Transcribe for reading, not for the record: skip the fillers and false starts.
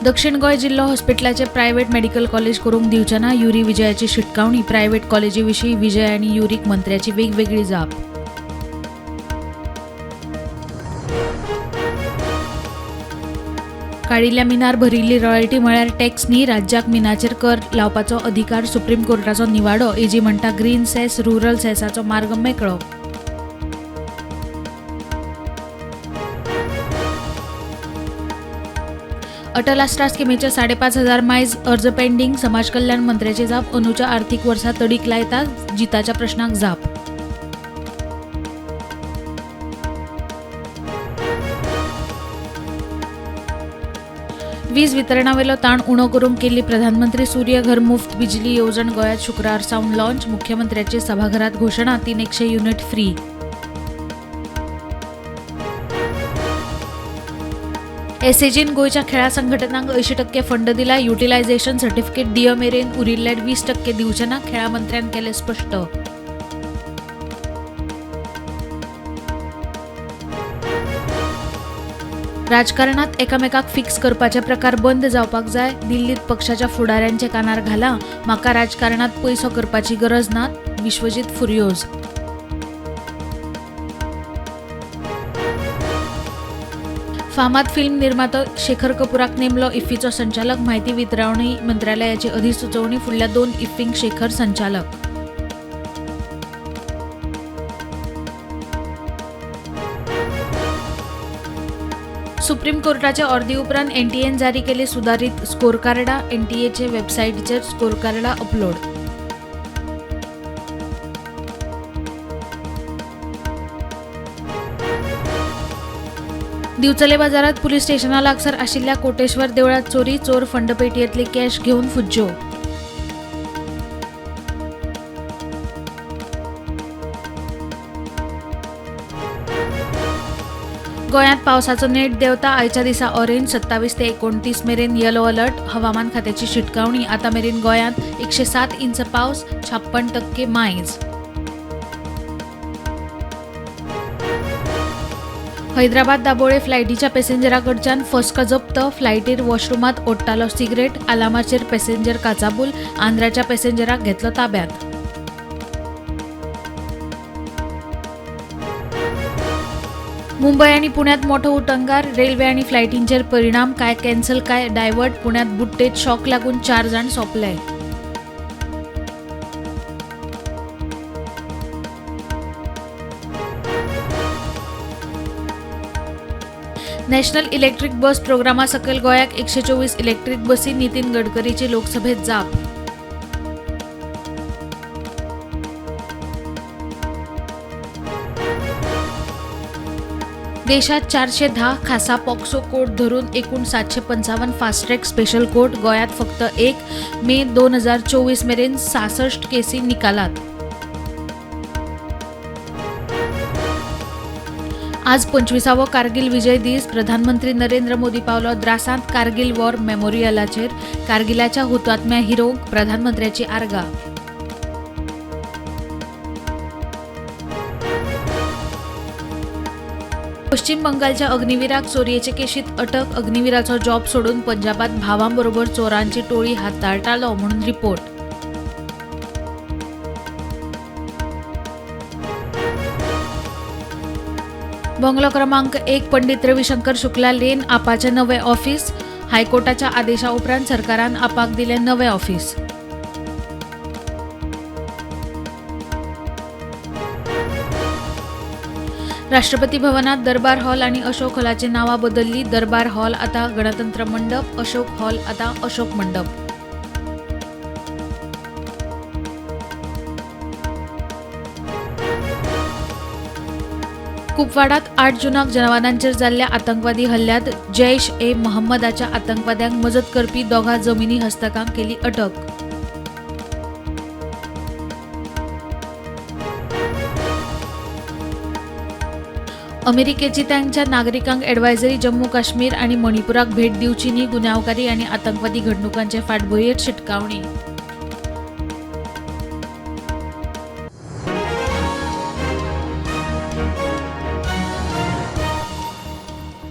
दक्षिण गोंय जिल्लो हॉस्पिटलाचे private medical college करूंक दिवचेना युरी विजयाची शिटकावणी प्रायव्हेट कॉलेजीविशीं विजय आनी युरीक मंत्र्याची वेगवेगळी जाप. काडिल्ल्या मिनार भरिल्ली रॉयल्टी म्हळ्यार टॅक्स न्ही, राज्याक मिनाचेर कर लावपाचो अधिकार सुप्रीम कोर्टाचो निवाडो. एजी म्हणटा ग्रीन सेस रुरल सेसाचो मार्ग मेकळो. अटल आस्था स्किमीचे 5,500 मायज अर्ज पेंडींग. समाज कल्याण मंत्र्याची जाप. अंदूच्या आर्थीक वर्सा तडीक लायता जिताच्या प्रश्नाक जाप. वीज वितरणावेलो ताण उणो करूंक केल्ली प्रधानमंत्री सूर्य घर मुफ्त बिजली येवजण गोंयांत शुक्रार सावन लॉन्च. मुख्यमंत्र्याची सभाघरात घोशणा 300 युनिट फ्री. एसएजीन गोंयच्या खेळा संघटनांक 80% फंड दिला. युटिलायझेशन सर्टिफिकेट दिय मेरेन उरिल्ल्यार 20% दिवचेना, खेळा मंत्र्यान केले स्पश्ट. राजकारणात एकामेकाक फिक्स करपाचे प्रकार बंद जावपाक जाय. दिल्लीत पक्षाच्या फुडाऱ्यांचे कानार घाला. म्हाका राजकारणात पयसो करपाची गरज ना. विश्वजीत फुर्योज. फामाद फिल्म निर्मातो शेखर कपुराक नेमलो इफ्फीचो संचालक. माहिती वितरावणी मंत्रालयाची अधिसुचोवणी. फुडल्या 2 इफ्फींक शेखर संचालक. सुप्रीम कोर्टाचे अर्दी उपरांत एनटीएन जारी केले सुधारित स्कोर कार्डा. एनटीएचे वेबसायटीचेर स्कोर कार्डा अपलोड. दिवचले बाजारात पुलीस स्टेशना लागसार आशिल्ल्या कोटेश्वर देवळात चोरी. चोर फंडपेटयेंतली कॅश घेवन फुज्जो. गोंयांत पावसाचो नेट देंवता. आयच्या दिसा ऑरेंज. 27 ते 29 मेरेन येलो अलर्ट. हवामान खात्याची शिटकावणी. आतां मेरेन गोंयांत 107 इंच पावस. 56% मायज. हैदराबाद दाबोळे फ्लायटीच्या पॅसेंजरा कडच्यान फसका जप्त. फ्लायटीर वॉशरुमात ओडटालो सिगरेट. आलामाचेर पॅसेंजर काचाबूल. आंध्राच्या पॅसेंजराक घेतलो ताब्यात. मुंबय आणि पुण्यात मोठो उटंगार. रेल्वे आणि फ्लायटींचेर परिणाम. काय कॅन्सल काय डायव्हर्ट. पुण्यात बुट्टेत शॉक लागून 4 जाण सोंपले. नॅशनल इलेक्ट्रिक बस प्रोग्रामा सकयल गोंयाक 124 इलेक्ट्रिक बसी. नितीन गडकरीची लोकसभेत जाप. देशात 410 खासा पॉक्सो कोर्ट धरून एकूण 755 फास्ट ट्रॅक स्पेशल कोर्ट. गोंयात फक्त 1 मे 2024 मेरेन 66 केसी निकालात. आज 25वो कारगिल विजय दीस. प्रधानमंत्री नरेंद्र मोदी पावलो द्रासांत कारगिल वॉर मेमोरियलाचेर. कारगिलाच्या हुतात्म्या हिरोंक प्रधानमंत्र्याची आर्गा. पश्चिम बंगालच्या अग्निवीराक चोरयेचे केशीत अटक. अग्निवीराचो जॉब सोडून पंजाबात भावांबरोबर चोरांची टोळी हाताळटालो म्हणून रिपोर्ट. बंगलो क्रमांक 1 पंडित रविशंकर शुक्ला लेन. आपाचे नवे ऑफिस. हायकोर्टाच्या आदेशा उपरांत सरकारान आपाक दिले नवे ऑफिस. राष्ट्रपती भवनात दरबार हॉल आणि अशोक हॉलाची नावां बदलली. दरबार हॉल आता गणतंत्र मंडप. अशोक हॉल आता अशोक मंडप. कुपवाडात 8 जूनाक जवानांचेर जाल्ल्या आतंकवादी हल्ल्यात जैश-ए-मोहम्मदाच्या आतंकवाद्यांक मजत करपी 2 जमिनी हस्तकांक केली अटक. अमेरिकेची तांच्या नागरिकांक एडवायझरी. जम्मू काश्मीर आणि मणिपुराक भेट दिवची न्ही. गुन्यांवकारी आणि आतंकवादी घडणुकांचे फाटभुंयेर शिटकावणी.